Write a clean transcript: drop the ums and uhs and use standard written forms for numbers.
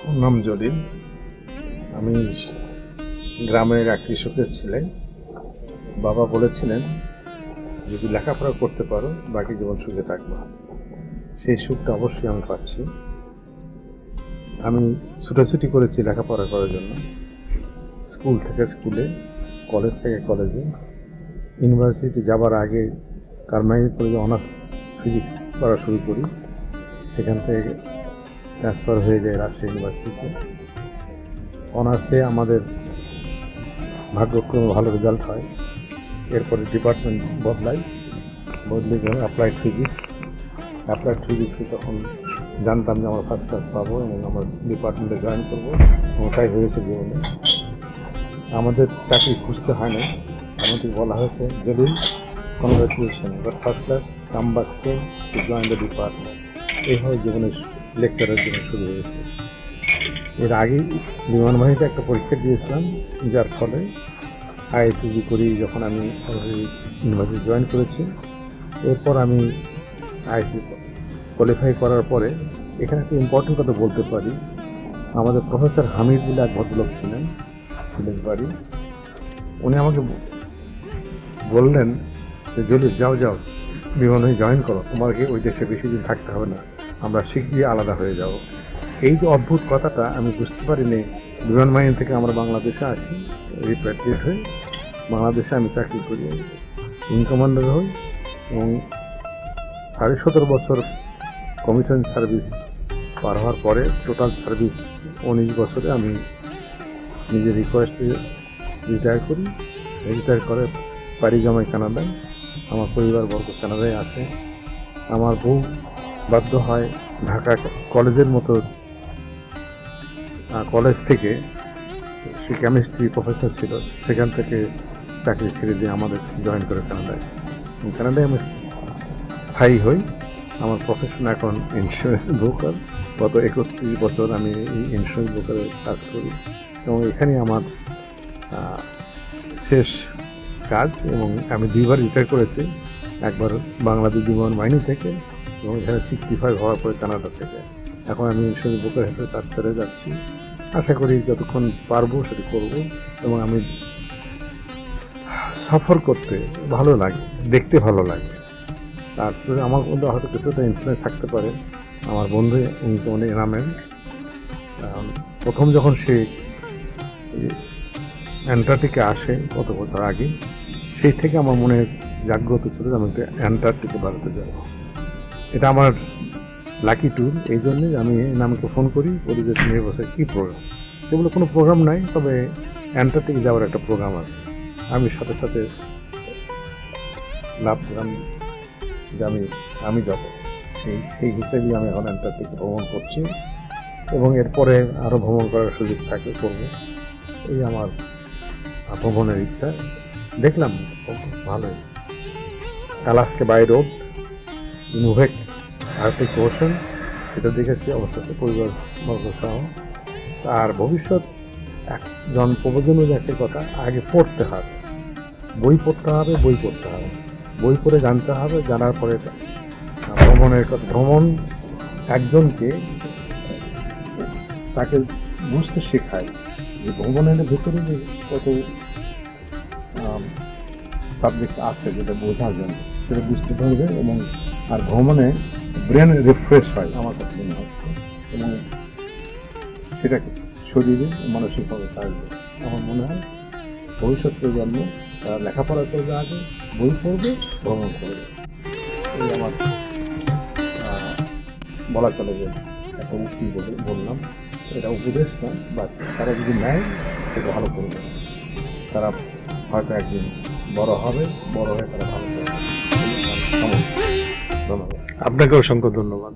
আমার নাম জলিল। আমি গ্রামের এক কৃষকের ছেলে। বাবা বলেছিলেন, যদি লেখাপড়া করতে পারো বাকি জীবন সুখে থাকবা। সেই সুখটা অবশ্যই আমি পাচ্ছি। আমি ছুটাছুটি করেছি লেখাপড়া করার জন্য, স্কুল থেকে স্কুলে, কলেজ থেকে কলেজে। ইউনিভার্সিটি যাবার আগে কারমাইল কলেজে অনার্স ফিজিক্স পড়া শুরু করি। সেখান থেকে ট্রান্সফার হয়ে যায় রাজশাহী ইউনিভার্সিটিতে। অনার্সে আমাদের ভাগ্যক্রমে ভালো রেজাল্ট হয়। এরপরে ডিপার্টমেন্ট বদলে গেল অ্যাপ্লাইড ফিজিক্সে। তখন জানতাম যে আমরা ফার্স্ট ক্লাস পাবো এবং আমার ডিপার্টমেন্টে জয়েন করবো, এবং তাই হয়েছে জীবনে। আমাদের চাকরি খুঁজতে হয় না, আমাদের বলা হয়েছে জলিল, কংগ্রাচুলেশন, এবার first class, come back soon to join the department. এইভাবে জীবনের লেকচারের জন্য শুরু হয়েছে। এর আগেই বিমান বাহিনীতে একটা পরীক্ষা দিয়েছিলাম, যার ফলে আইএসসিজি করি যখন আমি ইউনিভার্সিটি জয়েন করেছি। এরপর আমি আইএসসি কোয়ালিফাই করার পরে এখানে একটা ইম্পর্টেন্ট কথা বলতে পারি। আমাদের প্রফেসর হামিদ বলে এক ভদ্রলোক ছিলেন, বাড়ি। উনি আমাকে বললেন যে জলিল, যাও বিমানে জয়েন করো, তোমাকে ওই দেশে বেশি দিন থাকতে হবে না, আমরা শিখিয়ে আলাদা হয়ে যাব। এই যে অদ্ভুত কথাটা আমি বুঝতে পারিনি। বিমান বাহিনী থেকে আমরা বাংলাদেশে আসি, রিপ্যাট্রিয়েট হই, বাংলাদেশে আমি চাকরি করি, উইং কমান্ডার হই, এবং 17.5 বছর কমিশন সার্ভিস পার হওয়ার পরে টোটাল সার্ভিস 19 বছরে আমি নিজের রিকোয়েস্টে রিটায়ার করি। রিটায়ার করে পাড়ি জমাই কানাডায়। আমার পরিবারবর্গ কানাডায় আসে। আমার বউ বাধ্য হয় ঢাকা কলেজের মতো কলেজ থেকে, সে কেমিস্ট্রি প্রফেসর ছিল, সেখান থেকে চাকরি ছেড়ে দিয়ে আমাদের জয়েন করে কানাডায়। কানাডায় আমি স্থায়ী হই। আমার প্রফেশন এখন ইন্স্যুরেন্স ব্রোকার। গত 31 বছর আমি এই ইন্স্যুরেন্স ব্রোকারে কাজ করি, এবং এখানেই আমার শেষ কাজ। এবং আমি 2বার রিটায়ার করেছি, একবার বাংলাদেশ বিমান বাহিনী থেকে, এবং এখানে 65 হওয়ার পরে কানাডা থেকে। এখন আমি ইন্স্যুরেন্স ব্রোকার হিসেবে কাজ করে যাচ্ছি। আশা করি যতক্ষণ পারবো সেটা করবো। এবং আমি সফর করতে ভালো লাগে, দেখতে ভালো লাগে। তারপরে আমার মধ্যে হয়তো কিছুটা ইনফ্লুয়েন্স থাকতে পারে আমার বন্ধু উনি এনামেল। প্রথম যখন সে অ্যান্টার্কটিকা আসে কত বছর আগে, সেই থেকে আমার মনে জাগ্রত ছিল যে আমি অ্যান্টার্কটিকা বেড়াতে যাব। এটা আমার লাকি ট্যুর। এই জন্যে আমি এনামকে ফোন করি যে তুমি এবছর কী প্রোগ্রাম। সেগুলো কোনো প্রোগ্রাম নাই, তবে অ্যান্টার্কটিকা যাওয়ার একটা প্রোগ্রাম আছে। আমি সাথে সাথে লাভ করলাম যে আমি যাব। সেই হিসেবেই আমি এখন অ্যান্টার্কটিকা ভ্রমণ করছি, এবং এরপরে আরও ভ্রমণ করার সুযোগ থাকে, করবো। এই আমার ভ্রমণের ইচ্ছা। দেখলাম খুব ভালোই Alaska by road, innovate Arctic Ocean, সেটা দেখেছি অবস্থাতে পরিবারবর্গ সহ। আর ভবিষ্যৎ একজন প্রবচনের একটা কথা, আগে পড়তে হবে, বই পড়তে হবে, বই পড়ে জানতে হবে, জানার পরে ভ্রমণের কথা। ভ্রমণ একজনকে তাকে বুঝতে শেখায় যে ভ্রমণের ভেতরে যে কত সাবজেক্ট আছে, যেটা বোঝার জন্য সেটা বুঝতে পারবে। এবং আর ভ্রমণে ব্রেন রিফ্রেশ হয় আমার কাছে মনে হচ্ছে, এবং সেটা শরীরে মানসিকভাবে থাকবে। আমার মনে হয় ভবিষ্যৎ প্রজন্ম তারা লেখাপড়া করবে, আগে বই পড়বে, ভ্রমণ করবে। এই আমার বলা চলে যে একটা উক্তি বললাম। এটা উপদেশ নয়, বা তারা যদি নেয় সেটা ভালো করবে। তারা হয়তো একদিন বড় হয়ে তারা ভালো করবে। ধন্যবাদ। আপনাকে অসংখ্য ধন্যবাদ।